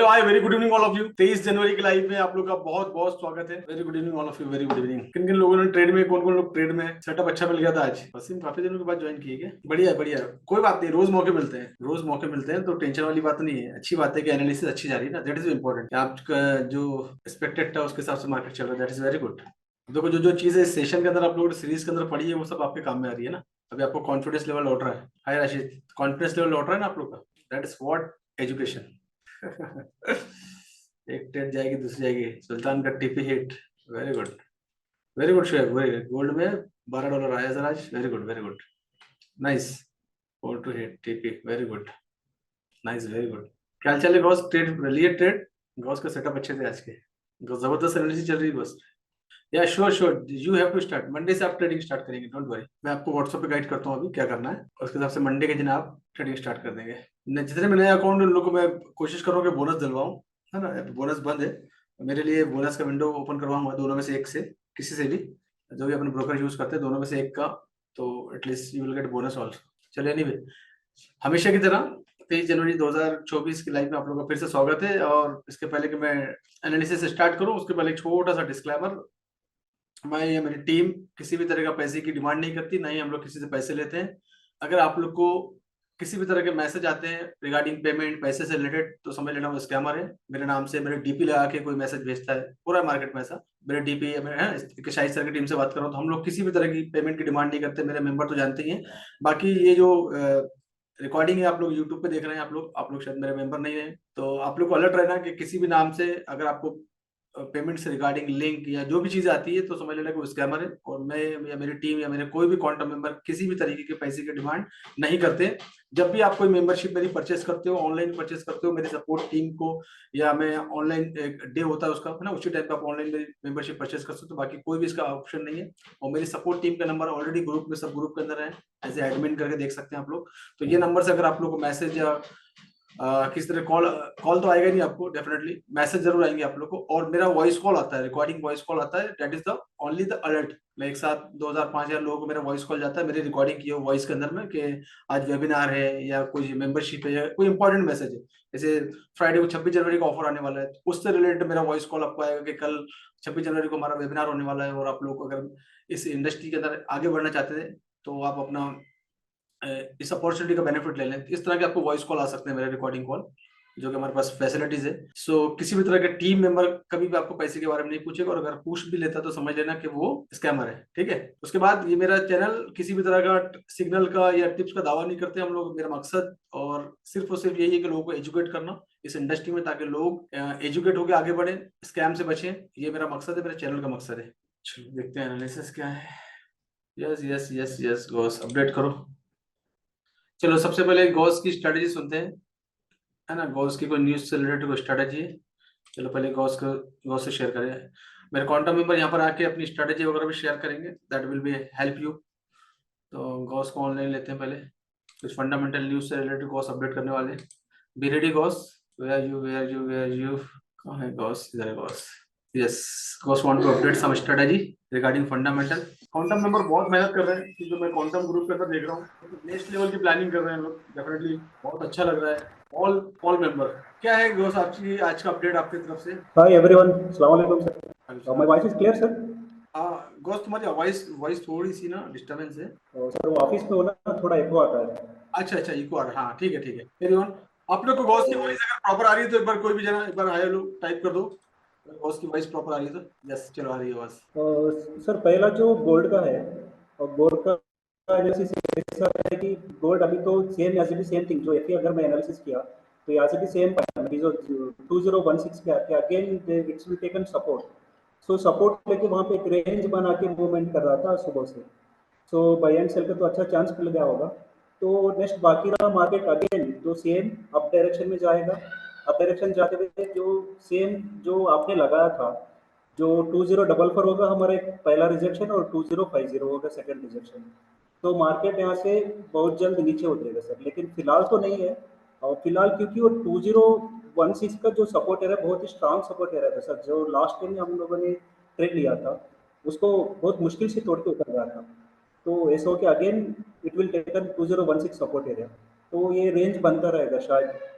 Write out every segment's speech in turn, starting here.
Hello hi, very good evening all of you. 23 जनवरी के live में आप लोग का बहुत बहुत स्वागत है। Very good evening all of you, very good evening. किन किन लोगों ने ट्रेड में, कौन कौन लोग ट्रेड में, सेटअप अच्छा मिल गया था आज? वसीम काफी दिनों के बाद ज्वाइन किए क्या? बढ़िया बढ़िया, कोई बात नहीं, रोज मौके मिलते हैं, रोज मौके मिलते हैं, तो टेंशन वाली बात नहीं है। अच्छी बात है कि एनालिसिस अच्छी जा रही है ना, दैट इज इंपॉर्टेंट। आपका जो एक्सपेक्टेड था उसके हिसाब से मार्केट चल रहा है, दैट इज वेरी गुड। देखो, जो जो चीजें सेशन के अंदर आप लोग सीरीज के अंदर पढ़ी है वो सब आपके काम में आ रही है ना। अभी आपको कॉन्फिडेंस लेवल लौट रहा है। हाय राशिद, कॉन्फिडेंस लेवल लौट रहा है ना आप लोग का, दैट इज व्हाट एजुकेशन। एक ट्रेड जाएगी, दूसरी जाएगी। सुल्तान का TP hit, very good, very good share, very good. Gold में $12 आया सर आज, very good very good, nice. Four two hit TP, very good, nice, very good. क्या चल है गॉस? ट्रेड लिए ट्रेड गॉस का सेटअप अच्छे थे आज के, जबरदस्त एनर्जी चल रही है बस। या sure sure, you have to start Monday से। आप ट्रेडिंग स्टार्ट करेंगे, डोंट वरी। मैं आपको व्हाट्सएप पे गाइड करता हूँ अभी क्या करना है, उसके हिसाब से मंडे के दिन आप ट्रेडिंग स्टार्ट कर देंगे। जितने में नए अकाउंट, उन लोगों को मैं कोशिश करूँगा कि बोनस दिलवाऊं, है ना। बोनस बंद है मेरे लिए, बोनस का विंडो ओपन करवाऊंगा दोनों में से एक से, किसी से भी, जो भी अपने ब्रोकर यूज करते हैं, दोनों में से एक का, तो at least you will get bonus also. चलिए, एनीवे, हमेशा की तरह 23 जनवरी 2024 की लाइव में आप लोगों का फिर से स्वागत है। और इसके पहले कि मैं एनालिसिस स्टार्ट करूं, उसके पहले एक छोटा सा डिस्क्लेमर। मैं या मेरी टीम किसी भी तरह का पैसे की डिमांड नहीं करती, ना ही हम लोग किसी से पैसे लेते हैं। अगर आप लोग को किसी भी तरह के मैसेज आते हैं रिगार्डिंग पेमेंट, पैसे से रिलेटेड, तो समझ लेना वो स्कैमर है। मेरे नाम से मेरे डीपी लगा के कोई मैसेज भेजता है, पूरा मार्केट में ऐसा। मेरे डीपी, मैं शाहिद सर की टीम से बात कर रहा हूँ, तो हम लोग किसी भी तरह की पेमेंट की डिमांड नहीं करते, मेरे मेंबर तो जानते ही हैं। बाकी ये जो रिकॉर्डिंग है, आप लोग यूट्यूब पे देख रहे हैं, आप लोग शायद मेरे मेंबर नहीं है, तो आप लोग को अलर्ट रहना कि किसी भी नाम से अगर आपको पेमेंट से रिगार्डिंग लिंक या जो भी चीज आती है, तो समझ लेना कि वो स्कैमर है। और मैं या मेरी टीम या मेरे कोई भी कॉन्टैक्ट मेंबर किसी भी तरीके के पैसे की डिमांड नहीं करते। जब भी आप कोई मेंबरशिप मेरी परचेस करते हो, ऑनलाइन परचेस करते हो, मेरे सपोर्ट टीम को, या मैं ऑनलाइन एक डे होता है उसका, है ना, उसी टाइप का आप ऑनलाइन मेरी मेंबरशिप परचेस कर सकते हो। बाकी कोई भी इसका ऑप्शन नहीं है। और मेरी सपोर्ट टीम का नंबर ऑलरेडी ग्रुप में, सब ग्रुप के अंदर है, एज एडमिन करके देख सकते हैं आप लोग। तो ये नंबर से अगर आप लोग को मैसेज या किसी तरह कॉल कॉल तो आएगा नहीं आपको, डेफिनेटली मैसेज जरूर आएंगे आप लोग को। और मेरा वॉइस कॉल आता है, रिकॉर्डिंग वॉइस कॉल आता है, that is the only the alert. मैं एक साथ 2000-5000 लोगों को मेरा वॉइस कॉल जाता है, मेरी रिकॉर्डिंग की हो वॉइस के अंदर में, कि आज वेबिनार है या कोई मेंबरशिप है या कोई इंपॉर्टेंट मैसेज है। जैसे फ्राइडे को 26 जनवरी का ऑफर आने वाला है, तो उससे रिलेटेड मेरा वॉइस कॉल आपको आएगा कि कल 26 जनवरी को हमारा वेबिनार होने वाला है, और आप लोग अगर इस इंडस्ट्री के अंदर आगे बढ़ना चाहते थे, तो आप अपना इस अपॉर्चुनिटी का बेनिफिट ले लें। इस तरह के आपको वॉइस कॉल आ सकते हैं, मेरे रिकॉर्डिंग कॉल, जो कि हमारे पास फैसिलिटीज है। सो किसी भी तरह के टीम मेंबर कभी भी आपको पैसे के बारे में नहीं पूछेगा, और अगर पूछ भी लेता तो समझ लेना कि वो स्कैमर है, ठीक है। उसके बाद, ये मेरा चैनल किसी भी तरह का सिग्नल का या टिप्स का दावा नहीं करते हम लोग। मेरा मकसद और सिर्फ यही है कि लोगों को एजुकेट करना इस इंडस्ट्री में, ताकि लोग एजुकेट होकर आगे बढ़े, स्कैम से बचें। ये मेरा मकसद है, मेरे चैनल का मकसद है। चलो देखते हैं एनालिसिस क्या है। Yes yes yes yes Gauss, update करो। चलो, सबसे पहले गॉस की स्ट्रेटेजी सुनते हैं, है ना। गॉस की कोई न्यूज से रिलेटेड कोई स्ट्रेटेजी है? चलो पहले गॉस से शेयर करें। मेरे कॉन्टैक्ट मेंबर यहाँ पर आके अपनी स्ट्रेटेजी वगैरह भी शेयर करेंगे, that will be help you. तो गॉस को ऑनलाइन लेते हैं पहले, कुछ फंडामेंटल न्यूज से रिलेटेड गॉस अपडेट करने वाले हैं। Be ready guys, where you कहाँ है गॉस? इधर है guys. Yes, guys want to update some strategy regarding fundamental. Quantum member बहुत मेहनत कर रहे हैं, क्योंकि मैं क्वांटम ग्रुप के अंदर देख रहा हूँ, नेक्स्ट लेवल की प्लानिंग कर रहे हैं लोग, डेफिनेटली बहुत अच्छा लग रहा है। ऑल ऑल मेंबर, क्या है गौस आपकी आज का अपडेट आपकी तरफ से? हाय एवरीवन, अस्सलाम वालेकुम sir. My voice is clear sir? हाँ गौस, तुम्हारी वॉइस वॉइस थोड़ी सी ना डिस्टर्बेंस है। सर वो ऑफिस में हो ना, थोड़ा एको आता है। अच्छा अच्छा, इको आ रहा है, हाँ ठीक है ठीक है। Very on. आप लोग को गौस की वॉइस अगर प्रॉपर आ रही है तो एक बार कोई भी जना एक बार हाय लोग टाइप कर दो, गौस की वॉइस प्रॉपर आ रही है तो। यस, चलो आ रही है बस। सर पहला जो गोल्ड का है, और गोल्ड का एनालिसिस ऐसा है कि गोल्ड अभी तो same as it same thing जो एफ अगर मैं एनालिसिस किया तो एज इट सेम जो 2016 के again it's will taken support. So support लेके वहाँ पे एक रेंज बना के मूवमेंट कर रहा था सुबह से। सो बाई एंड सेल का तो अच्छा चांस मिल गया होगा। तो नेक्स्ट बाकी रहा मार्केट अगेन जो सेम अप डायरेक्शन में जाएगा। अप डायरेक्शन जाते हुए जो सेम जो आपने लगाया था, जो 2044 होगा हमारा एक पहला रिजेक्शन, और 2050 होगा सेकंड रिजेक्शन। तो मार्केट यहाँ से बहुत जल्द नीचे उतरेगा सर, लेकिन फिलहाल तो नहीं है। और फिलहाल क्योंकि वो 2016 का जो सपोर्ट एरिया बहुत ही स्ट्रांग सपोर्ट एरिया था सर, जो लास्ट टाइम हम लोगों ने ट्रेड लिया था उसको बहुत मुश्किल से तोड़ के उतर गया था। तो ऐसा हो कि again it will taken 2016 support area, तो ये रेंज बनता रहेगा शायद।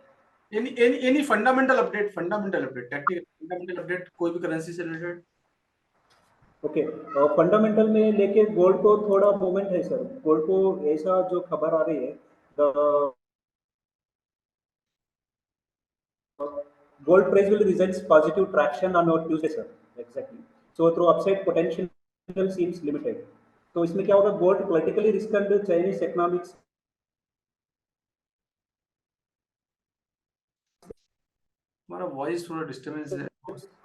any fundamental update, tactical fundamental update, कोई भी करेंसी से रिलेटेड? ओके, फंडामेंटल में लेके गोल्ड को थोड़ा मूवमेंट है सर। गोल्ड को ऐसा जो खबर आ रही है, the gold price will result positive traction on our Tuesday sir, exactly. So through upside potential seems limited. तो इसमें क्या होगा, gold politically risk and Chinese economics हमारा वॉइस थोड़ा डिस्टर्बेंस है।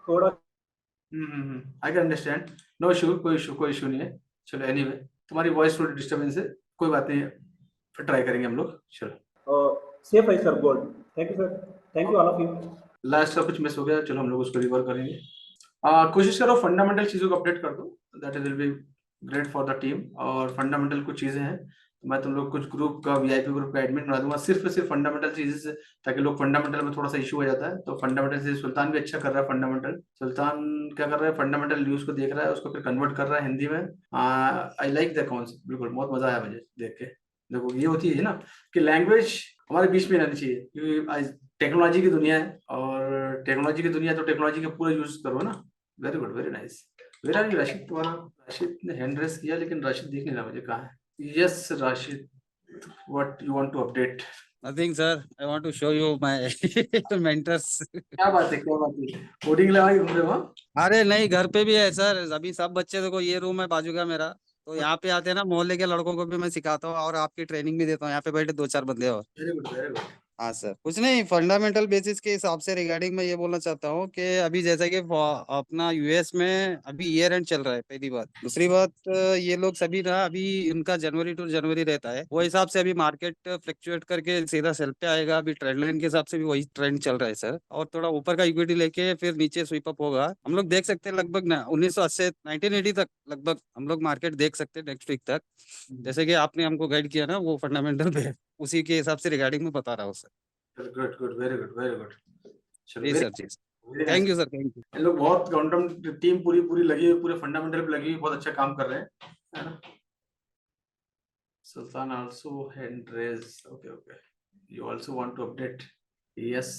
थोड़ा I can understand, no issue, कोई issue नहीं है। चलो एनीवे, तुम्हारी वॉइस थोड़ी डिस्टर्बेंस है, कोई बात नहीं है, फिर ट्राई करेंगे हम लोग। चलो सेफ है sir gold. Thank you sir, thank you all of you. Last का कुछ मिस हो गया, चलो हम लोग उसको रिवर करेंगे। कोशिश करो फंडामेंटल चीज़ों को अपडेट कर दो, that will be great for the team. और फंडामेंटल कुछ चीज़ें हैं तो मैं तुम लोग कुछ ग्रुप का वीआईपी ग्रुप का एडमिन बना दूंगा, सिर्फ फंडामेंटल चीज़ें से, ताकि लोग फंडामेंटल में थोड़ा सा इशू हो जाता है। तो फंडामेंटल से सुल्तान भी अच्छा कर रहा है फंडामेंटल। सुल्तान क्या कर रहा है, फंडामेंटल न्यूज़ को देख रहा है, उसको फिर कन्वर्ट कर रहा है हिंदी में। आई लाइक द कॉन्सेप्ट, बिल्कुल बहुत मजा आया मुझे देख के। देखो ये होती है ना कि लैंग्वेज हमारे बीच में रहनी चाहिए, क्योंकि आज टेक्नोलॉजी की दुनिया है, और टेक्नोलॉजी की दुनिया तो टेक्नोलॉजी का पूरा यूज करो ना। Very good, very nice. Vera नहीं राशिद, तुम्हारा राशिद ने हैंड रेस किया, लेकिन राशिद दिख नहीं रहा मुझे, कहाँ है? Yes Rashid, what you want to update? Nothing, sir. I want to show you my mentors. क्या बात है, क्या बात है, कोडिंग लगा के घूम रहे हो हाँ? अरे नहीं, घर पे भी है सर। अभी सब बच्चे, देखो ये रूम है बाजू का मेरा, तो यहाँ पे आते हैं ना, मोहल्ले के लड़कों को भी मैं सिखाता हूँ और आपकी ट्रेनिंग भी देता हूँ। यहाँ पे बैठे 2-4 बंदे और। Very good, very good. हाँ सर, कुछ नहीं, फंडामेंटल बेसिस के हिसाब से रिगार्डिंग मैं ये बोलना चाहता हूँ कि अभी जैसा कि अपना यूएस में अभी ईयर एंड चल रहा है, पहली बात। दूसरी बात, ये लोग सभी ना, अभी उनका जनवरी टू जनवरी रहता है, वो हिसाब से अभी मार्केट फ्लक्चुएट करके सीधा सेल पे आएगा। अभी ट्रेंड लाइन के हिसाब से भी वही ट्रेंड चल रहा है सर, और थोड़ा ऊपर का इक्विटी लेके फिर नीचे स्वीप अप होगा। हम लोग देख सकते हैं लगभग ना 1980 1980 तक लगभग हम लोग मार्केट देख सकते हैं नेक्स्ट वीक तक, जैसे कि आपने हमको गाइड किया ना वो फंडामेंटल पे, उसी के हिसाब से रिगार्डिंग में बता रहा हूँ sir. Good good, very good, very good. चलो जी वेरी सर, जी very nice. Thank you sir, thank you. इन लोग बहुत काउंटर टीम पूरी पूरी लगी हुई, पूरे फंडामेंटल पे लगी हुई, बहुत अच्छा काम कर रहे हैं, है ना? Sultan also hand raise. Okay, okay. You also want to update? Yes.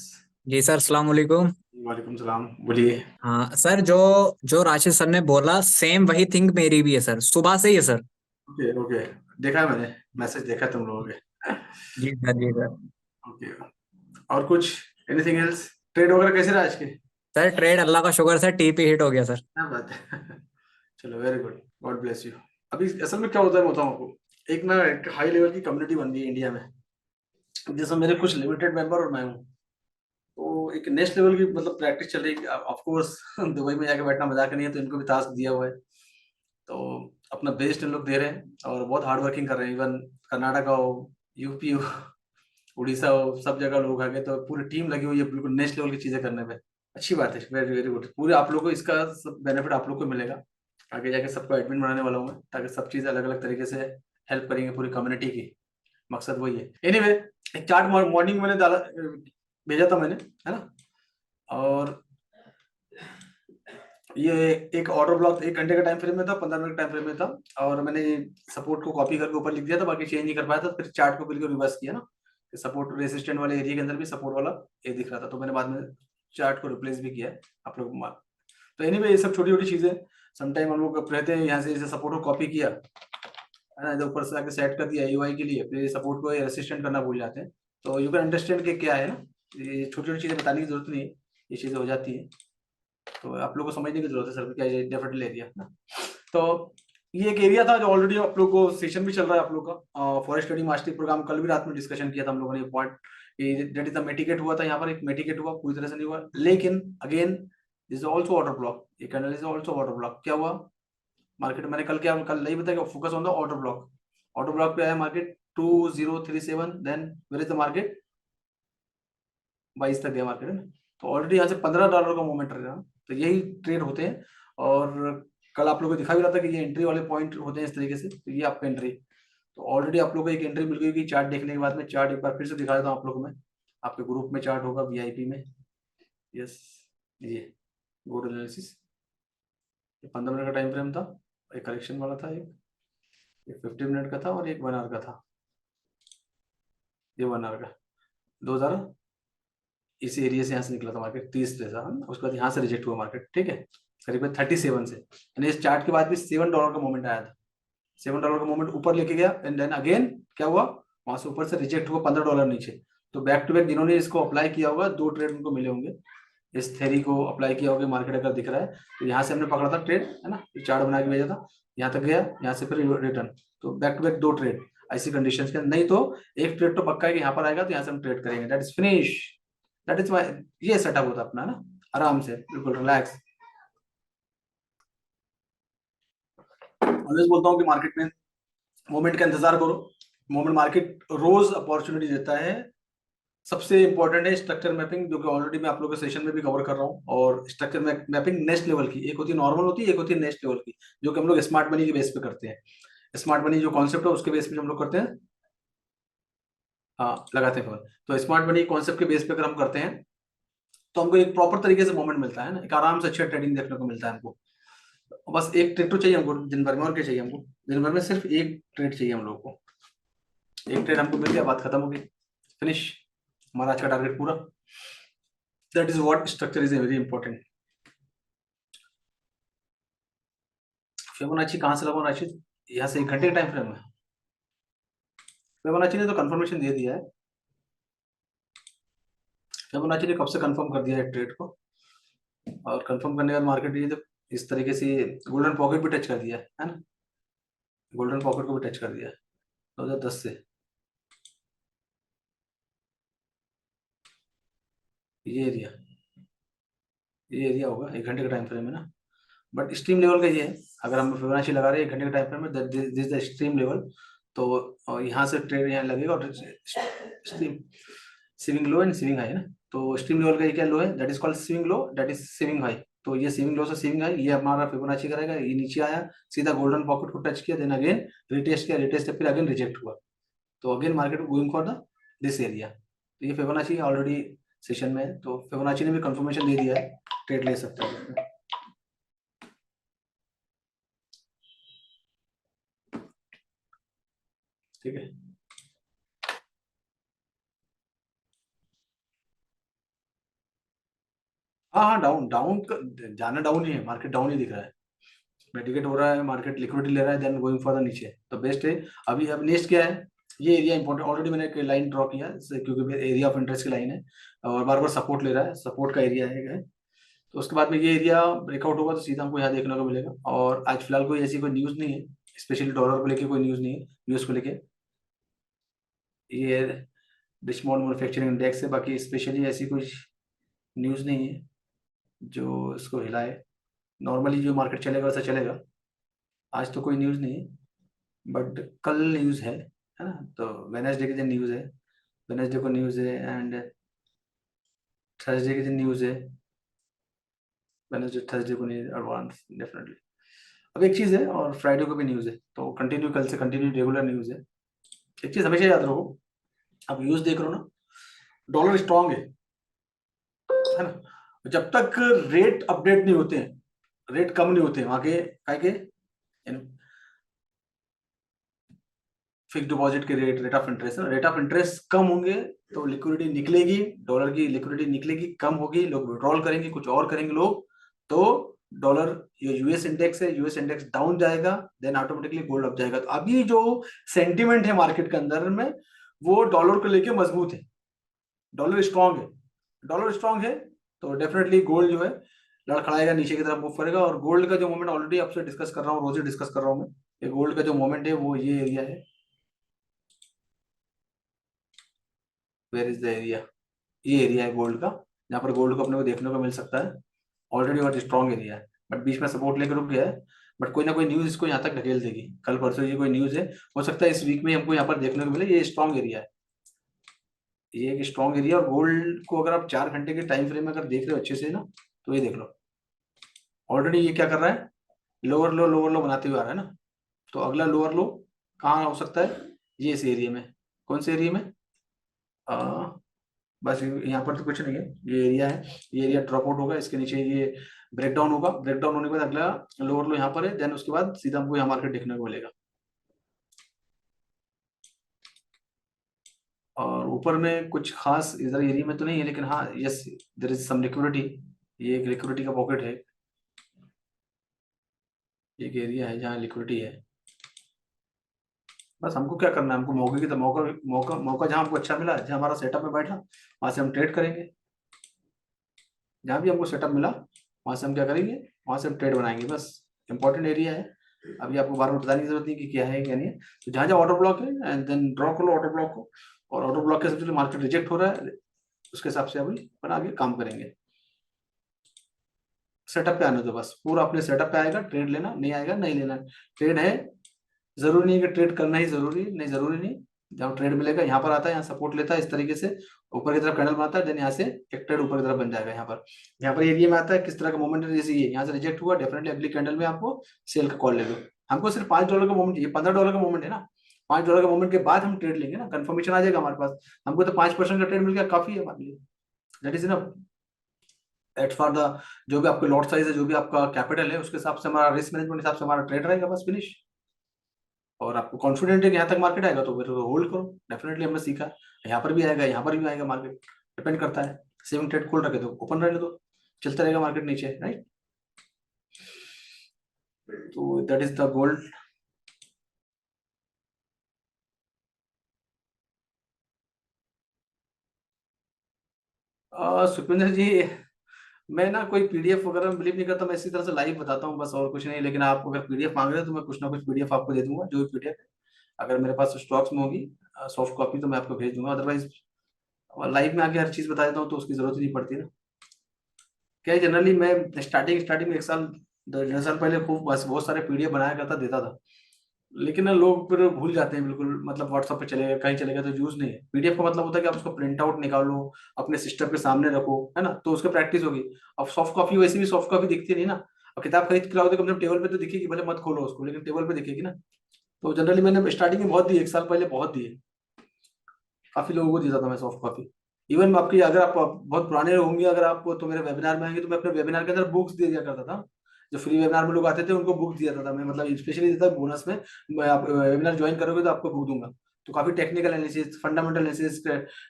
जी सर, अस्सलाम वालेकुम। वालेकुम सलाम, बोलिए। हाँ सर, जो जो राशिद सर ने बोला सेम वही थिंक मेरी भी है सर, सुबह से ही है सर। ओके ओके, देखा है मैंने, मैसेज देखा है तुम लोगों के। जी सर, जी सर। ओके, और कुछ एनीथिंग एल्स? ट्रेड वगैरह कैसे रहा आज के? सर ट्रेड अल्लाह का शुक्र सर, टीपी हिट हो गया सर। क्या बात है। चलो very good, God bless you. अभी असल में क्या होता है मैं बताऊं आपको, एक ना एक हाई लेवल की कम्युनिटी बन गई है इंडिया में, जैसे मेरे कुछ लिमिटेड मेंबर और मैं हूँ। तो एक नेक्स्ट लेवल की मतलब प्रैक्टिस चल रही है। ऑफ कोर्स दुबई में जाके बैठना मजाक नहीं है, तो इनको भी टास्क दिया हुआ है, तो अपना बेस्ट इन लोग दे रहे हैं और बहुत हार्ड वर्किंग कर रहे हैं। इवन कर्नाटका हो, यूपी हो, उड़ीसा हो, सब जगह लोग आ गए, तो पूरी टीम लगी हुई है बिल्कुल नेक्स्ट लेवल की चीजें करने में। अच्छी बात है, वेरी वेरी गुड। पूरे आप लोग को इसका सब बेनिफिट आप लोग को मिलेगा। आगे जाके सबको एडमिन बनाने वाला हूँ मैं, ताकि सब चीज़ अलग अलग तरीके से हेल्प करेंगे पूरी कम्युनिटी की। मकसद वही है। एनीवे, एक चार्ट मॉर्निंग मैंने डाला, भेजा था मैंने, है ना? और ये एक ऑर्डर ब्लॉक 1 घंटे का टाइम फ्रेम में था, 15 मिनट टाइम फ्रेम में था, और मैंने सपोर्ट को कॉपी करके ऊपर लिख दिया था, बाकी चेंज नहीं कर पाया था। फिर चार्ट को बिल्कुल रिवर्स किया ना, सपोर्ट रेसिस्टेंट वाले एरिया के अंदर भी सपोर्ट वाला ये दिख रहा था, तो मैंने बाद में चार्ट को रिप्लेस भी किया है आप लोग। तो एनीवे, ये सब छोटी छोटी चीजें समटाइम हम लोग रहते हैं, यहाँ से जैसे सपोर्ट को कॉपी किया, है ना, जो ऊपर से आके सेट कर दिया यूआई के लिए, फिर सपोर्ट को रेसिस्टेंट करना भूल जाते हैं। तो यू कैन अंडरस्टैंड कि क्या है ना, ये छोटी छोटी चीजें बताने की जरूरत नहीं है, ये चीजें हो जाती है, तो आप लोगों को समझने की जरूरत है सर, क्या ये डेफिनेटली एरिया ना। तो ये एक एरिया था जो ऑलरेडी आप लोग को सेशन भी चल रहा है आप लोग का, फॉरेस्ट स्टडी मास्टरी प्रोग्राम, कल भी रात में डिस्कशन किया था हम लोगों ने पॉइंट, दैट इज द मेटिकेट हुआ था यहाँ पर, एक मेटिकेट हुआ, पूरी तरह से नहीं हुआ, लेकिन again this is also order block, ये candle is also order block. क्या हुआ मार्केट, मैंने कल नहीं बताया, focus on the order block. Order block पे आया market 2037, then where is the market, 22 तक गया मार्केट, है ना? तो ऑलरेडी यहाँ से $15 का मूवमेंट रहेगा, तो यही ट्रेड होते हैं। और कल आप लोगों को दिखा भी रहा था कि ये एंट्री वाले पॉइंट होते हैं इस तरीके से, तो ये आपका एंट्री, तो ऑलरेडी आप लोगों को एक एंट्री मिल गई कि चार्ट देखने के बाद में। चार्ट एक बार फिर से दिखा देता हूँ आप लोगों को मैं, आपके ग्रुप में चार्ट होगा वीआईपी में। यस, ये गुड एनालिसिस, ये 15 मिनट का टाइम फ्रेम था, एक करेक्शन वाला था, एक 50 मिनट का था, और एक 1 आवर का था। ये 1 आवर का 2000 इस एरिया से यहाँ से निकला था मार्केट 30 जैसा, उसके बाद यहाँ से रिजेक्ट हुआ मार्केट, ठीक है, करीबन 37 से, यानी इस चार्ट के बाद भी $7 का मूवमेंट आया था, $7 का मूवमेंट ऊपर लेके गया, एंड देन अगेन क्या हुआ, वहां से ऊपर से रिजेक्ट हुआ $15 नीचे। तो बैक टू बैक जिन्होंने इसको अप्लाई किया होगा 2 ट्रेड उनको मिले होंगे, इस थ्योरी को अप्लाई किया होगा, मार्केट अगर दिख रहा है तो यहाँ से हमने पकड़ा था ट्रेड, है ना, चार्ट बना के भेजा था, यहाँ तक गया, यहाँ से फिर रिटर्न, तो बैक टू बैक 2 ट्रेड ऐसी कंडीशन के, नहीं तो एक ट्रेड तो पक्का है कि यहाँ पर आएगा तो यहाँ से हम ट्रेड करेंगे, that is finish, that is ये सेटअप होता है अपना ना, आराम से बिल्कुल रिलैक्स। ऑलवेज बोलता हूँ कि मार्केट में मोमेंट का इंतजार करो, मोमेंट मार्केट रोज अपॉर्चुनिटी देता है। सबसे इंपॉर्टेंट है स्ट्रक्चर मैपिंग, जो कि ऑलरेडी मैं आप लोगों के सेशन में भी कवर कर रहा हूँ, और स्ट्रक्चर मैपिंग नेक्स्ट लेवल की, एक होती है नॉर्मल होती है, एक होती है नेक्स्ट लेवल की, जो कि हम लोग स्मार्ट मनी के बेस पे करते हैं। स्मार्ट मनी जो कॉन्सेप्ट है उसके बेस पे हम लोग करते हैं, हाँ लगाते हैं। तो स्मार्ट मनी कॉन्सेप्ट के बेस पे अगर हम करते हैं तो हमको एक प्रॉपर तरीके से मोमेंट मिलता है ना, एक आराम से अच्छा ट्रेडिंग देखने को मिलता है हमको। बस एक ट्रेड तो चाहिए हमको दिन भर में, और क्या चाहिए हमको, दिन भर में सिर्फ एक ट्रेड चाहिए हम लोग को, एक ट्रेड हमको मिल गया, बात खत्म हो गई, फिनिश, हमारा आज का टारगेट पूरा। That is what structure is very important. Fibonacci कहां से लगाऊं राशिद, यहाँ से 1 घंटे के टाइम फ्रेम में। फिबोनाची ने तो कंफर्मेशन दे दिया है, फिबोनाची ने कब से कंफर्म कर दिया है ट्रेड को, और कंफर्म करने के बाद मार्केट ये तो इस तरीके से गोल्डन पॉकेट भी टच कर दिया है ना, गोल्डन पॉकेट को भी टच कर दिया 2010 से, ये एरिया होगा 1 घंटे का टाइम फ्रेम है ना, बट स्ट्रीम लेवल का ये है, अगर हम फिबोनाची लगा रहे हैं 1 घंटे के टाइम फ्रेम में, this is the stream level, तो यहाँ से ट्रेड यहाँ लगेगा, और stream swing low and swing high है ना, तो स्ट्रीम लेवल का ये क्या लो है, that is called swing low, that is swing high, तो ये स्विंग लो से स्विंग हाई, ये हमारा फिबोनाची करेगा, ये नीचे आया सीधा गोल्डन पॉकेट को टच किया, देन अगेन रिटेस्ट किया, रिटेस्ट फिर अगेन रिजेक्ट हुआ, तो again market going for the this area, तो ये फिबोनाची ऑलरेडी सेशन में है, तो फिबोनाची ने भी कंफर्मेशन दे दिया है, ट्रेड ले सकते हैं। ठीक है, हाँ हाँ, डाउन डाउन जाना डाउन ही है, मार्केट डाउन ही दिख रहा है, मेडिकेट हो रहा है, मार्केट लिक्विडिटी ले रहा है, देन गोइंग फॉर द नीचे, तो बेस्ट है। अभी अब नेक्स्ट क्या है, ये एरिया इंपॉर्टेंट, ऑलरेडी मैंने एक लाइन ड्रॉ किया है क्योंकि एरिया ऑफ इंटरेस्ट की लाइन है, और बार बार सपोर्ट ले रहा है, सपोर्ट का एरिया है, तो उसके बाद में ये एरिया ब्रेकआउट होगा तो सीधा हमको यहाँ देखने को मिलेगा, और आज फिलहाल कोई ऐसी कोई न्यूज नहीं है, स्पेशली डॉलर को लेके कोई न्यूज नहीं है, न्यूज को लेके ये रिचमोंड मैन्युफैक्चरिंग इंडेक्स है, बाकी स्पेशली ऐसी कुछ न्यूज नहीं है जो इसको हिलाए, नॉर्मली जो मार्केट चलेगा वैसा चलेगा, आज तो कोई न्यूज नहीं है, बट कल न्यूज है ना, तो वेडनेसडे के दिन न्यूज है, वेडनेसडे को न्यूज है, एंड थर्सडे के दिन न्यूज है, वेडनेसडे थर्सडे को नहीं, एडवांस डेफिनेटली। अब एक चीज है, और फ्राइडे को भी न्यूज है, तो कंटिन्यू कल से कंटिन्यू रेगुलर न्यूज है। एक चीज हमेशा याद रखो, आप न्यूज देख रहे हो ना, डॉलर स्ट्रांग है ना, जब तक रेट अपडेट नहीं होते हैं, रेट कम नहीं होते वहां के फिक्स डिपॉजिट के rate of interest, rate of interest कम होंगे तो लिक्विडिटी निकलेगी, डॉलर की लिक्विडिटी निकलेगी, कम होगी, लोग विड्रॉल करेंगे, कुछ और करेंगे लोग, तो डॉलर, ये यूएस इंडेक्स है, यूएस इंडेक्स डाउन जाएगा, देन ऑटोमेटिकली गोल्ड अप जाएगा। तो अभी जो सेंटिमेंट है मार्केट के अंदर में, वो डॉलर को लेके मजबूत है, डॉलर स्ट्रांग है, डॉलर स्ट्रांग है तो डेफिनेटली गोल्ड जो है लड़खड़ाएगा, नीचे की तरफ मूव करेगा, और गोल्ड का जो मोमेंट ऑलरेडी आपसे डिस्कस कर रहा हूँ, रोज ही डिस्कस कर रहा हूँ मैं, ये गोल्ड का जो मोमेंट है वो ये एरिया है, वेयर इज द एरिया, ये एरिया है गोल्ड का, यहाँ पर गोल्ड को अपने को देखने को मिल सकता है, ऑलरेडी बहुत स्ट्रॉन्ग एरिया है, बट बीच में सपोर्ट लेकर रुक गया है, बट कोई ना कोई न्यूज इसको यहाँ तक ढकेल देगी, कल परसों ये कोई न्यूज है, हो सकता है इस वीक में हमको यहाँ पर देखने को मिले, ये स्ट्रॉन्ग एरिया है, ये एक स्ट्रॉन्ग एरिया, और गोल्ड को अगर आप 4 घंटे के टाइम फ्रेम में अगर देख रहे हो अच्छे से ना, तो ये देख लो, ऑलरेडी ये क्या कर रहा है, लोअर लो बनाते हुए आ रहा है ना, तो अगला लोअर लो कहाँ हो सकता है, ये इस एरिया में, कौन से एरिया में, बस यहाँ पर तो कुछ नहीं है, ये एरिया है, ये एरिया ड्रॉप आउट होगा, इसके नीचे ये ब्रेकडाउन होगा, ब्रेकडाउन होने के बाद अगला लोअर लो यहाँ पर है, देन उसके बाद सीधा हमको यहाँ मार्केट देखने को मिलेगा, और ऊपर में कुछ खास इधर एरिया में तो नहीं है, लेकिन हाँ yes there is some liquidity. ये एक लिक्विडिटी का पॉकेट है, एक एरिया है जहाँ लिक्विडिटी है। बस हमको क्या करना है, हमको मौके की तो मौका मौका मौका जहाँ हमको अच्छा मिला, जहाँ हमारा सेटअप में बैठा, वहां से हम ट्रेड करेंगे। जहाँ भी हमको सेटअप मिला वहां से हम क्या करेंगे, वहां से हम ट्रेड बनाएंगे। बस इंपॉर्टेंट एरिया है, अभी आपको बार बार बताने की जरूरत नहीं कि क्या है क्या नहीं है। तो जहाँ जहाँ ऑर्डर ब्लॉक है एंड देन ड्रॉ कर लो ऑर्डर ब्लॉक को, और ऑर्डर ब्लॉक के हिसाब से मार्केट रिजेक्ट हो रहा है उसके हिसाब से अभी अपन आगे काम करेंगे। सेटअप पे आने दो, बस पूरा अपने सेटअप पे आएगा, ट्रेड लेना, नहीं आएगा नहीं लेना। ट्रेड है, जरूरी नहीं है कि ट्रेड करना ही जरूरी नहीं, जरूरी नहीं। जब ट्रेड मिलेगा यहाँ पर आता है, यहाँ सपोर्ट लेता है इस तरीके से, ऊपर की तरफ कैंडल बनाता है, देन यहाँ से एक ट्रेड ऊपर की तरफ बन जाएगा। यहाँ पर एरिया में आता है किस तरह का मोमेंट है, जैसे ये यहाँ से रिजेक्ट हुआ, डेफिनेटली अगली कैंडल में आपको सेल का कॉल ले लो। हमको सिर्फ $5 का मोमेंट चाहिए, $15 का मोमेंट है ना, $5 का मोमेंट के बाद हम ट्रेड लेंगे ना, कंफर्मेशन आ जाएगा हमारे पास। हमको तो 5% का ट्रेड मिल गया, काफी है हमारे लिए, that is enough. At for the जो भी आपका लॉट साइज है, जो भी आपका कैपिटल है, उसके हिसाब से हमारा रिस्क मैनेजमेंट हिसाब से हमारा ट्रेड रहेगा, बस फिनिश। और आपको कॉन्फिडेंट है कि यहाँ तक मार्केट आएगा तो फिर होल्ड करो, डेफिनेटली हमने सीखा। यहाँ पर भी आएगा, यहाँ पर भी आएगा, मार्केट डिपेंड करता है। सेविंग ट्रेड खोल रखे तो ओपन रहने दो, चलता रहेगा मार्केट नीचे, राइट। तो that is the gold. Sukhwinder ji, मैं ना कोई पीडीएफ वगैरह में बिलीव नहीं करता, मैं इसी तरह से लाइव बताता हूँ बस, और कुछ नहीं। लेकिन आप अगर पीडीएफ मांग रहे हो तो मैं कुछ ना कुछ पीडीएफ आपको दे दूंगा, जो भी पीडीएफ है अगर मेरे पास स्टॉक्स में होगी सॉफ्ट कॉपी तो मैं आपको भेज दूंगा। अदरवाइज लाइव में आके हर चीज बता देता हूँ तो उसकी जरूरत ही नहीं पड़ती ना। क्या है, जनरली मैं स्टार्टिंग में 1 साल 1.5 साल पहले खूब बस बहुत सारे पीडीएफ बनाया करता, देता था। लेकिन ना लोग फिर भूल जाते हैं बिल्कुल, मतलब व्हाट्सएप पे चले गए, कहीं चले गए, तो यूज नहीं है। पीडीएफ का मतलब होता है कि आप उसको प्रिंट आउट निकालो, अपने सिस्टम के सामने रखो, है ना, तो उसकी प्रैक्टिस होगी। अब सॉफ्ट कॉपी वैसे भी सॉफ्ट कॉपी दिखती नहीं ना, अब किताब खरीद के लाओ तो कम से कम टेबल पे तो दिखेगी, भले मत खोलो उसको, लेकिन टेबल पे दिखेगी ना। तो जनरली मैंने स्टार्टिंग में बहुत दी, 1 साल पहले बहुत दिए, काफी लोगों को देता था मैं सॉफ्ट कॉपी। इवन आपकी अगर आप बहुत पुराने होंगे, अगर आप तो मेरे वेबिनार में आएंगे तो मैं अपने वेबिनार के अंदर बुक्स दे दिया करता था। जो फ्री वेबिनार में लोग आते थे उनको बुक दिया था मैं, मतलब स्पेशली देता बोनस में। मैं आप वेबिनार ज्वाइन करोगे तो आपको बुक दूंगा। तो काफी technical analysis, fundamental analysis,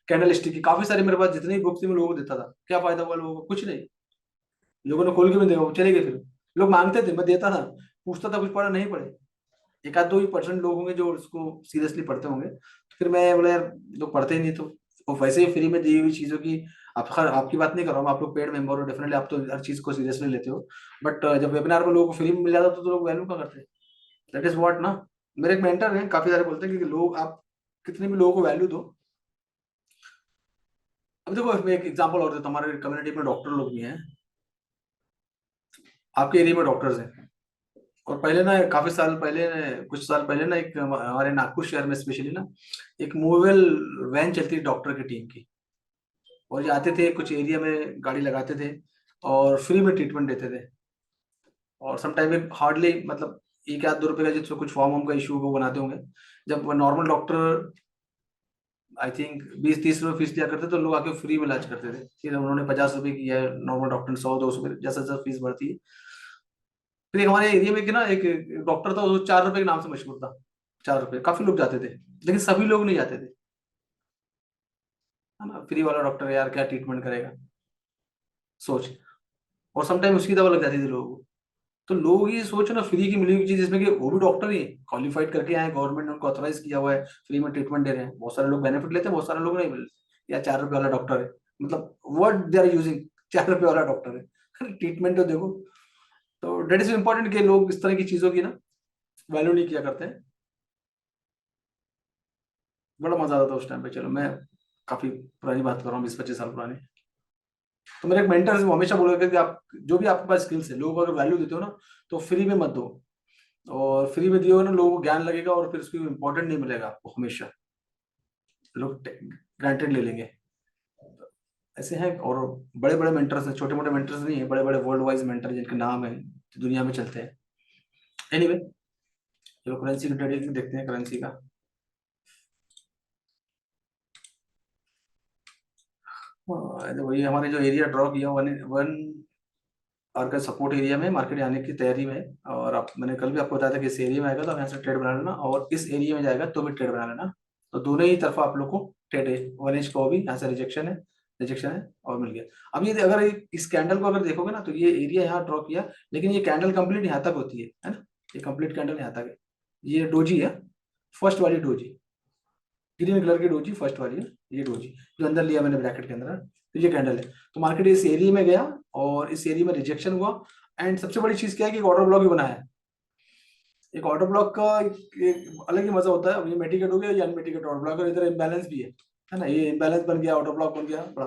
candle stick की काफी सारी मेरे पास जितनी बुक्स थी मैं लोगों को देता था। क्या फायदा हुआ लोगों को, कुछ नहीं। लोगों ने खोल के भी देखा, वो चले गए, फिर लोग मांगते थे, मैं देता था, पूछता था कुछ पढ़ा नहीं पढ़े। एक आध 2% लोग होंगे जो उसको सीरियसली पढ़ते होंगे, तो फिर मैं बोला यार लोग पढ़ते ही नहीं, तो और वैसे ही फ्री में दी हुई चीजों की आप हर आपकी बात नहीं कर रहा हूँ, आप लोग पेड मेंबर हो, डेफिनेटली आप तो हर चीज को सीरियसली लेते हो। बट जब वेबिनार में लोगों को फ्री में मिल जाता तो लोग वैल्यू क्या करते। दैट इज व्हाट ना। मेरे एक मेंटर हैं, काफी सारे बोलते हैं कि लोग आप कितने भी लोगों को वैल्यू दो। अब देखो मैं एक एग्जांपल और देता हूँ, हमारे कम्युनिटी में डॉक्टर लोग भी हैं, आपके एरिया में डॉक्टर्स हैं। और पहले ना काफी साल पहले, कुछ साल पहले ना, एक हमारे नागपुर शहर में स्पेशली ना एक मूवेबल वैन चलती है डॉक्टर की टीम की। और ये आते थे कुछ एरिया में, गाड़ी लगाते थे और फ्री में ट्रीटमेंट देते थे। और समटाइम में हार्डली मतलब 1 या 2 रुपए का जिसमें कुछ फॉर्म का इशू वो बनाते होंगे। जब नॉर्मल डॉक्टर आई थिंक 20-30 रुपए फीस लिया करते तो लोग आके फ्री में इलाज करते थे। फिर उन्होंने 50 रुपए की है, नॉर्मल डॉक्टर ने 100-200 जैसा जैसा फीस बढ़ती है। फिर एक हमारे एरिया में कि ना एक डॉक्टर था, वो 4 रुपए के नाम से मशहूर था। 4 रुपए, काफी लोग जाते थे, लेकिन सभी लोग नहीं जाते थे, है ना। फ्री वाला डॉक्टर यार क्या ट्रीटमेंट करेगा, सोच। और समटाइम उसकी दवा लग जाती थी लोगों को। तो लोग ये सोच ना, फ्री की मिली हुई चीज, जिसमें कि वो भी डॉक्टर ही क्वालिफाइड करके आए, गवर्नमेंट ने उनको ऑथराइज किया हुआ है, फ्री में ट्रीटमेंट दे रहे हैं, बहुत सारे लोग बेनिफिट लेते हैं, बहुत सारे लोग नहीं मिल। या 4 रुपए वाला डॉक्टर है, मतलब वर्ड दे आर यूजिंग, 4 रुपए वाला डॉक्टर है ट्रीटमेंट तो देखो। तो डेट इज इम्पोर्टेंट कि लोग इस तरह की चीजों की ना वैल्यू नहीं किया करते हैं। बड़ा मजा आता था उस टाइम पे। चलो मैं काफी पुरानी बात कर रहा हूँ, 20-25 साल पुरानी। तो मेरे एक मेंटर वो हमेशा बोला कि आप जो भी आपके पास स्किल्स है, लोगों को अगर वैल्यू देते हो ना तो फ्री में मत दो। और फ्री में दिए हो ना, लोगों को ज्ञान लगेगा और फिर उसकी इंपॉर्टेंट नहीं मिलेगा आपको, हमेशा लोग ग्रांटेड ले लेंगे। ऐसे हैं। और बड़े बड़े मेंटर्स हैं, छोटे मोटे मेंटर्स नहीं है, बड़े बड़े वर्ल्ड वाइज मेंटर जिनके नाम है, दुनिया में चलते हैं। एनीवे चलो करेंसी की ट्रेडिंग देखते हैं, करेंसी का। तो वही हमारे जो एरिया ड्रॉ किया 1 और का सपोर्ट एरिया में मार्केट आने की तैयारी में है। और आप मैंने कल भी आपको बताया था कि इस एरिया में आएगा तो आप यहाँ से ट्रेड बना लेना, और इस एरिया में जाएगा तो भी ट्रेड बना लेना। तो दोनों ही तरफा आप लोग को ट्रेड है 1 इंच का, वो भी यहाँ से रिजेक्शन है और मिल गया। अब ये अगर इस कैंडल को अगर देखोगे ना तो ये एरिया यहाँ ड्रॉ किया, लेकिन ये कैंडल कंप्लीट यहाँ तक होती है ना, ये कंप्लीट कैंडल यहाँ तक है। ये डोजी है, फर्स्ट वाली डोजी, ग्रीन कलर की डोजी फर्स्ट वाली है, ये डोजी जो अंदर लिया मैंने ब्रैकेट के अंदर, तो ये कैंडल है। तो मार्केट इस एरिया में गया और इस एरिया में रिजेक्शन हुआ। एंड सबसे बड़ी चीज क्या है कि एक ऑर्डर ब्लॉक भी बनाया है। एक ऑर्डर ब्लॉक का एक अलग ही मजा होता है। अब ये मेटिकेट हो गया, ये अनमेटिकेट ऑर्डर ब्लॉक, और इधर इम्बैलेंस भी है ना, ये इम्बैलेंस बन गया, ऑर्डर ब्लॉक बन गया बड़ा।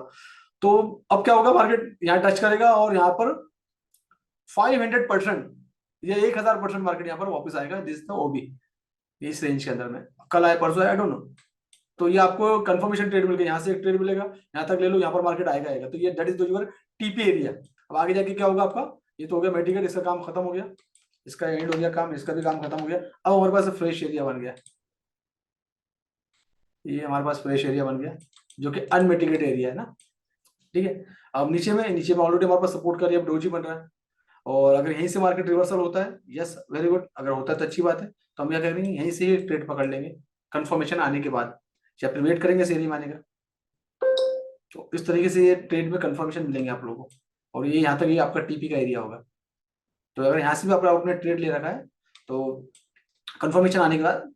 तो अब क्या होगा, मार्केट यहाँ टच करेगा और यहाँ पर 500% या 1000% मार्केट यहाँ पर वापस आएगा, दिस ओबी इस रेंज के अंदर में। कल आए परसों, आई डोंट नो। तो ये आपको कंफर्मेशन ट्रेड मिल गया, यहाँ से एक ट्रेड मिलेगा, यहाँ तक ले लो, यहाँ पर मार्केट आएगा। तो ये that is your TP area. अब आगे जाके क्या होगा आपका, ये तो हो गया मेटिकेट, इसका काम खत्म हो गया, इसका एंड हो गया काम, इसका भी काम खत्म हो गया। अब हमारे पास फ्रेश एरिया बन गया, ये हमारे पास फ्रेश एरिया बन गया जो कि अनमेटिकेट एरिया है ना, ठीक है। अब नीचे में ऑलरेडी हमारे पास सपोर्ट कर रही है, अब डोजी बन रहा है। और अगर यहीं से मार्केट रिवर्सल होता है, यस वेरी गुड, अगर होता है तो अच्छी बात है। तो हम क्या करेंगे, यहीं से ही ट्रेड पकड़ लेंगे कंफर्मेशन आने के बाद, या फिर वेट करेंगे इस एरिया में आने का। तो इस तरीके से ये ट्रेड में कंफर्मेशन मिलेंगे आप लोगों को। और ये यहाँ तक ये आपका टीपी का एरिया होगा। तो अगर यहाँ से भी आपने ट्रेड ले रखा है तो कंफर्मेशन आने के बाद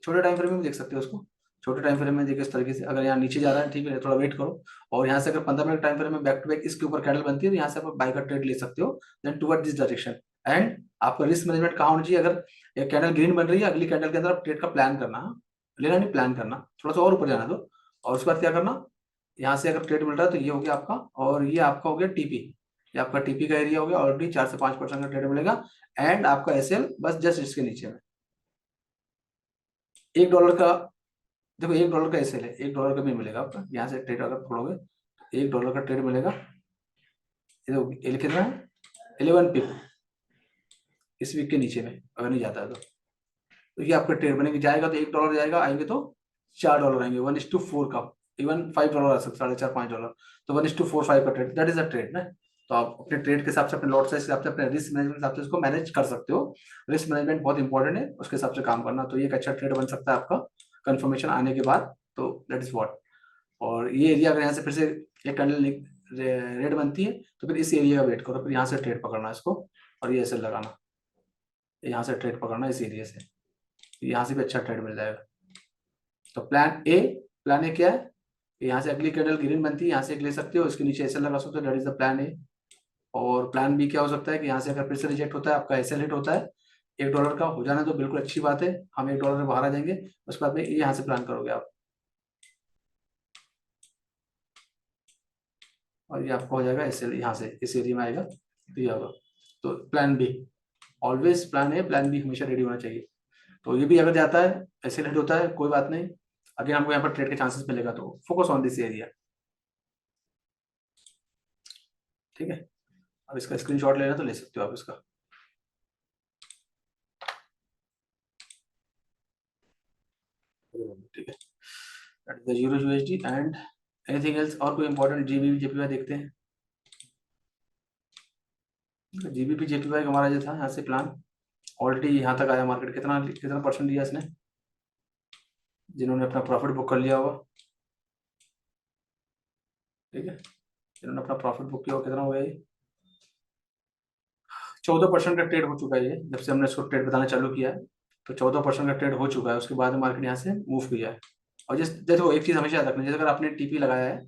छोटे टाइम फ्रेम में देख सकते हो उसको, छोटे टाइम फ्रेम में देखिए इस तरीके से। अगर यहाँ नीचे जा रहा है, ठीक है, थोड़ा वेट करो। और यहाँ से अगर 15 मिनट टाइम फ्रेम में बैक टू बैक इसके ऊपर कैंडल बनती है तो यहाँ से आप बाय का ट्रेड ले सकते हो, then toward this direction. And आपका रिस्क मैनेजमेंट कहाँ होना चाहिए, अगर एक कैंडल ग्रीन बन रही है, अगली कैंडल के अंदर आप ट्रेड का प्लान करना, लेना नहीं प्लान करना, थोड़ा सा और ऊपर जाना दो। और उसके बाद क्या करना, यहाँ से अगर ट्रेड मिल रहा है तो ये हो गया आपका, और ये आपका हो गया टीपी, ये आपका टीपी का एरिया हो गया। ऑलरेडी 4 से 5% का ट्रेड मिलेगा। एंड आपका एसएल बस जस्ट इसके नीचे में $1 का, देखो $1 का एसएल है, $1 का भी मिलेगा आपका। यहाँ से ट्रेड अगर खोलोगे तो $1 का ट्रेड मिलेगा। ये कितना है, 11 पिप इस वीक के नीचे में अगर नहीं जाता है तो ये आपका ट्रेड बनेगी। जाएगा तो $1 जाएगा, आएंगे तो $4 आएंगे, 1:4 का, इवन $5 आ सकता है, $4.5-5। तो 1:4-5 का trade, that is a trade ना। तो आप अपने ट्रेड के हिसाब से, अपने लॉट साइज के हिसाब से, अपने रिस्क मैनेजमेंट के हिसाब से इसको मैनेज कर सकते हो। रिस्क मैनेजमेंट बहुत इंपॉर्टेंट है, उसके हिसाब से काम करना। तो ये एक अच्छा ट्रेड बन सकता है आपका कंफर्मेशन आने के बाद। तो दैट इज व्हाट। और ये एरिया अगर यहाँ से फिर से एक कैंडल रेड बनती है तो फिर इस एरिया का वेट करो, फिर यहाँ से ट्रेड पकड़ना इसको, और ये ऐसे लगाना, यहाँ से ट्रेड पकड़ना इस एरिया से, यहाँ से भी अच्छा ट्रेड मिल जाएगा। तो प्लान ए क्या है, यहाँ से अगली कैंडल ग्रीन बनती है, यहाँ से एक ले सकते हो, इसके नीचे ऐसे लगा सकते हो, that is the plan A. और प्लान बी क्या हो सकता है कि यहाँ से अगर फिर से रिजेक्ट होता है, आपका एसएल हिट होता है $1 का हो जाना तो बिल्कुल अच्छी बात है, हम $1 से बाहर आ जाएंगे। उसके बाद में यहाँ से प्लान करोगे आप, और ये आपको हो जाएगा एसएल, यहाँ से इस एरिया में आएगा तो ये होगा। तो plan B always, plan A plan B हमेशा रेडी होना चाहिए। तो ये भी अगर जाता है, एसएल हिट होता है, कोई बात नहीं, अगर हमको यहाँ पर ट्रेड के चांसेस मिलेगा तो फोकस ऑन दिस एरिया, ठीक है। अब इसका स्क्रीनशॉट लेना तो ले सकते हो आप इसका। ठीक है, that is the euro USD and anything else. और कोई इंपॉर्टेंट जीबीपी जेपीवाई देखते हैं। जीबीपी जेपीवाई हमारा जो था यहाँ से प्लान ऑलरेडी यहाँ तक आया, मार्केट कितना परसेंट दिया इसने, जिन्होंने अपना प्रॉफिट बुक कर लिया होगा, ठीक है, जिन्होंने अपना प्रॉफिट बुक किया होगा, कितना हो गया ये, 14% का ट्रेड हो चुका है। ये जब से हमने इसको ट्रेड बताना चालू किया है तो 14% का ट्रेड हो चुका है। उसके बाद मार्केट यहाँ से मूव किया है। और देखो एक चीज हमेशा याद रखना, जैसे अगर आपने टीपी लगाया है,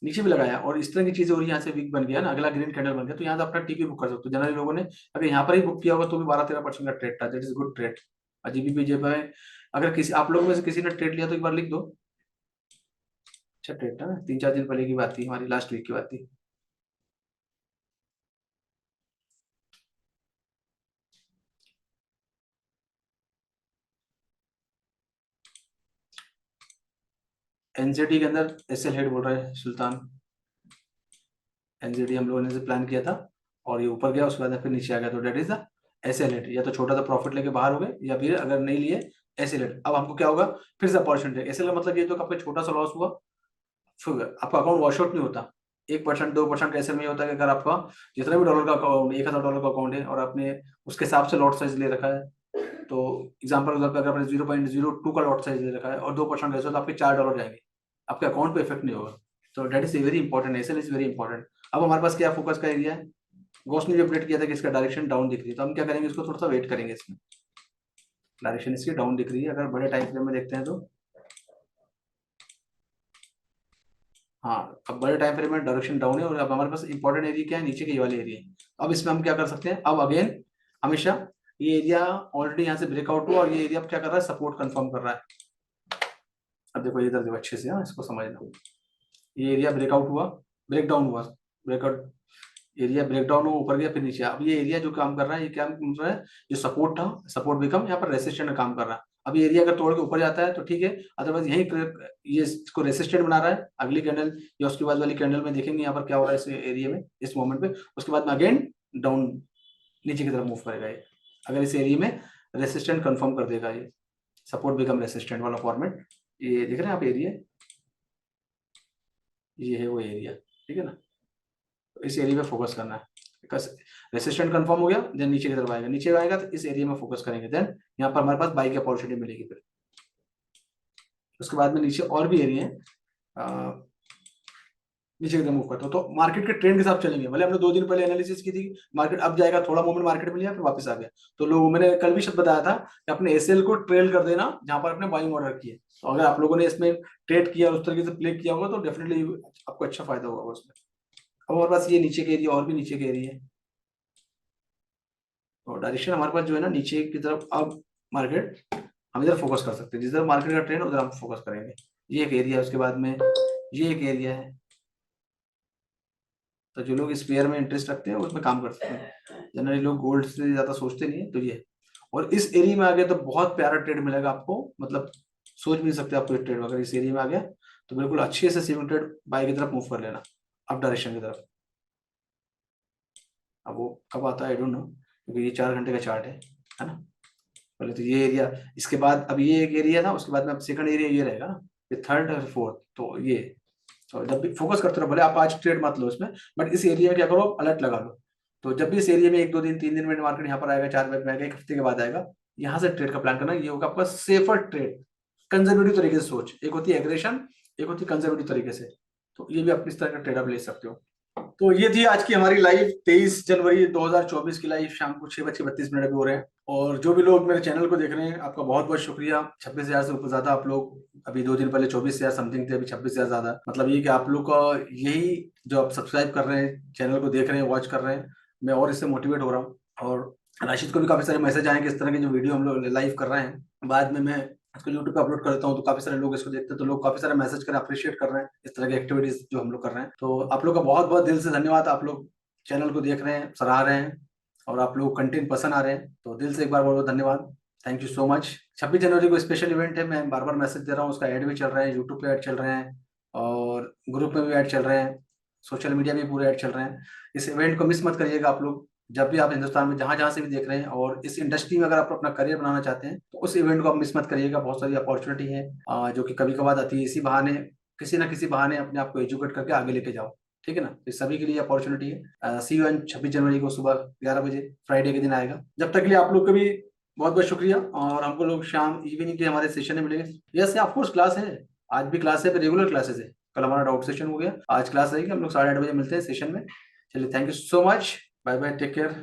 नीचे भी लगाया और इस तरह की चीजें हो रही है, यहाँ से वीक बन गया ना, अगला ग्रीन कैंडल बन गया, तो यहाँ से अपना टीपी बुक कर सकते हो। जनरली लोगों ने अगर यहाँ पर ही बुक किया होगा तो भी 12-13% का ट्रेड था, that is good trade. GBP JPY अगर किसी आप लोगों में से किसी ने ट्रेड लिया तो एक बार लिख दो, अच्छा ट्रेड था ना, 3-4 दिन पहले की बात थी, हमारी लास्ट वीक की बात थी। एनजेडी के अंदर एसएल हेड बोल रहा है सुल्तान, एनजेडी हम लोगों ने प्लान किया था और ये ऊपर गया, उसके बाद फिर नीचे आ गया, तो that is the SL head. या तो छोटा सा प्रॉफिट लेके बाहर हो गए, या फिर अगर नहीं लिए एसएल हेड। अब हमको क्या होगा, फिर से अपॉर्चुनिटी। एसएल का मतलब ये तो आपका छोटा सा लॉस हुआ, फिर आपका अकाउंट वॉश आउट नहीं होता। 1% 2% का एसएल में होता है कि अगर आपका जितना भी डॉलर का अकाउंट, $1000 का अकाउंट है और आपने उसके हिसाब से लॉट साइज ले रखा है, तो एग्जाम्पल अगर आपने 0.02 का लॉट साइज ले रखा है और 2% ऐसे तो आपके $4 जाएंगे, आपके अकाउंट पे इफेक्ट नहीं होगा। तो that is very important, SL is very important. अब हमारे पास क्या फोकस का एरिया है, गॉस ने भी अपडेट किया था कि इसका डायरेक्शन डाउन दिख रही है, तो हम क्या करेंगे, इसको थोड़ा सा वेट करेंगे। इसमें डायरेक्शन इसकी डाउन दिख रही है, अगर बड़े टाइम फ्रेम में देखते हैं तो हाँ, अब बड़े टाइम फ्रेम में डायरेक्शन डाउन है, और अब हमारे पास इंपॉर्टेंट एरिया क्या है, नीचे के ये वाले एरिया। अब इसमें हम क्या कर सकते हैं, अब अगेन हमेशा ये एरिया ऑलरेडी यहाँ से ब्रेकआउट हुआ, और ये एरिया अब क्या कर रहा है, सपोर्ट कंफर्म कर रहा है। अब देखो इधर देखो अच्छे से, हाँ इसको समझना, ये एरिया ब्रेकआउट हुआ, ब्रेकडाउन हुआ, ब्रेकआउट एरिया ब्रेकडाउन हुआ, ऊपर गया फिर नीचे। अब ये एरिया जो काम कर रहा है, ये क्या कर रहा है, जो सपोर्ट था, सपोर्ट बिकम यहाँ पर रेसिस्टेंट काम कर रहा है। अब ये एरिया अगर तोड़ के ऊपर जाता है तो ठीक है, अदरवाइज यही ये इसको रेसिस्टेंट बना रहा है। अगली कैंडल या उसके बाद वाली कैंडल में देखेंगे यहाँ पर क्या हो रहा है इस एरिया में, इस मोमेंट पे। उसके बाद में अगेन डाउन नीचे की तरफ मूव करेगा ये, अगर इस एरिया में रेसिस्टेंट कंफर्म कर देगा, ये सपोर्ट बिकम रेसिस्टेंट वाला फॉर्मेट। ये देख रहे हैं आप एरिया, ये है वो एरिया, ठीक है ना। तो इस एरिया में फोकस करना है, रेसिस्टेंट कंफर्म हो गया, देन नीचे की तरफ आएगा, नीचे आएगा तो इस एरिया में फोकस करेंगे, देन यहाँ पर हमारे पास बाई की अपॉर्चुनिटी मिलेगी। फिर उसके बाद में नीचे और भी एरिया है, नीचे की तरफ मूव करते हो तो मार्केट के ट्रेंड के साथ चलेंगे। भले हमने 2 दिन पहले एनालिसिस की थी, मार्केट अब जाएगा, थोड़ा मोमेंट मार्केट में लिया फिर वापस आ गया, तो लोग, मैंने कल भी शब्द बताया था कि अपने एसएल को ट्रेल कर देना जहां पर अपने बाइंग ऑर्डर किए। तो अगर आप लोगों ने इसमें ट्रेड किया, उस तरीके से प्ले किया होगा, तो डेफिनेटली आपको अच्छा फायदा होगा उसमें। अब हमारे पास ये नीचे के एरिया, और भी नीचे के एरिया है, और डायरेक्शन हमारे पास जो है ना नीचे की तरफ। अब मार्केट हम इधर फोकस कर सकते हैं, जिधर मार्केट का ट्रेंड उधर हम फोकस करेंगे। ये एक एरिया है, उसके बाद में ये एक एरिया है, तो जो लोग इस पेयर में इंटरेस्ट रखते हैं उसमें काम कर सकते हैं। जनरली लोग गोल्ड से ज्यादा सोचते नहीं है, तो ये। और इस एरिया में आ गया तो बहुत प्यारा ट्रेड मिलेगा आपको, मतलब सोच भी नहीं सकते आपको ये ट्रेड। अगर इस एरिया में आ गया तो बिल्कुल अच्छे से सेविंग ट्रेड बाय की तरफ मूव कर लेना, अप डायरेक्शन की तरफ। अब वो कब आता है आई डोंट नो, क्योंकि ये 4 घंटे का चार्ट है ना। पहले तो ये एरिया, इसके बाद अब ये एक एरिया था, उसके बाद में अब सेकंड एरिया ये रहेगा ना, ये थर्ड और फोर्थ। तो ये, तो जब भी फोकस करते रहो, भले आप आज ट्रेड मत लो इसमें, बट इस एरिया में क्या करो, अलर्ट लगा लो। तो जब भी इस एरिया में 1 2 दिन 3 दिन में मार्केट यहाँ पर आएगा, 4 बजे में आएगा, 1 हफ्ते के बाद आएगा, यहाँ से ट्रेड का प्लान करना, ये होगा आपका सेफर ट्रेड। कंजर्वेटिव तरीके से सोच, एक होती है एग्रेशन, एक होती है कंजर्वेटिव तरीके से। तो ये भी आप इस तरह का ट्रेड आप ले सकते हो। तो ये थी आज की हमारी लाइव, 23 जनवरी 2024 की लाइव, शाम को 6:32 अभी हो रहे हैं। और जो भी लोग मेरे चैनल को देख रहे हैं, आपका बहुत बहुत शुक्रिया। 26,000 से ऊपर ज्यादा आप लोग, अभी 2 दिन पहले 24,000 समथिंग थे, अभी 26,000 ज्यादा। मतलब ये कि आप लोग का यही जो आप सब्सक्राइब कर रहे हैं, चैनल को देख रहे हैं, वॉच कर रहे हैं, मैं और इससे मोटिवेट हो रहा हूँ। और राशिद को भी काफी सारे मैसेज आए कि इस तरह के जो वीडियो हम लोग लाइव कर रहे हैं, बाद में मैं इसको यूट्यूब पे अपलोड करता हूँ, तो काफी सारे लोग इसको देखते हैं, तो लोग काफी सारे मैसेज कर अप्रिशिएट कर रहे हैं इस तरह की एक्टिविटीज जो हम लोग कर रहे हैं। तो आप लोग का बहुत बहुत दिल से धन्यवाद। आप लोग चैनल को देख रहे हैं, सराह रहे हैं, और आप लोग कंटेंट पसंद आ रहे हैं, तो दिल से एक बार बहुत बहुत धन्यवाद। Thank you so much. 26 जनवरी को स्पेशल इवेंट है, मैं बार बार मैसेज दे रहा हूँ, उसका ऐड भी चल रहा है, यूट्यूब पे ऐड चल रहे हैं, और ग्रुप में भी ऐड चल रहे हैं, सोशल मीडिया में पूरे ऐड चल रहे हैं। इस इवेंट को मिस मत करिएगा आप लोग, जब भी आप हिंदुस्तान में जहां जहां से भी देख रहे हैं, और इस इंडस्ट्री में अगर आप अपना करियर बनाना चाहते हैं, तो उस इवेंट को आप मिस मत करिएगा। बहुत सारी अपॉर्चुनिटी है जो कि कभी कभार आती है, इसी बहाने, किसी ना किसी बहाने अपने आप को एजुकेट करके आगे लेके जाओ, ठीक है ना। तो सभी के लिए अपॉर्चुनिटी है। सी यू एन 26 जनवरी को सुबह 11 बजे, फ्राइडे के दिन आएगा। जब तक के लिए आप लोग का भी बहुत बहुत शुक्रिया, और हमको लोग शाम इवनिंग के हमारे सेशन में मिलेंगे। यस ऑफ कोर्स क्लास है, आज भी क्लास है, रेगुलर क्लासेस है। कल हमारा डाउट सेशन हो गया, आज क्लास रहेगी, हम लोग 8:30 बजे मिलते हैं सेशन में। चलिए, thank you so much, bye bye, take care.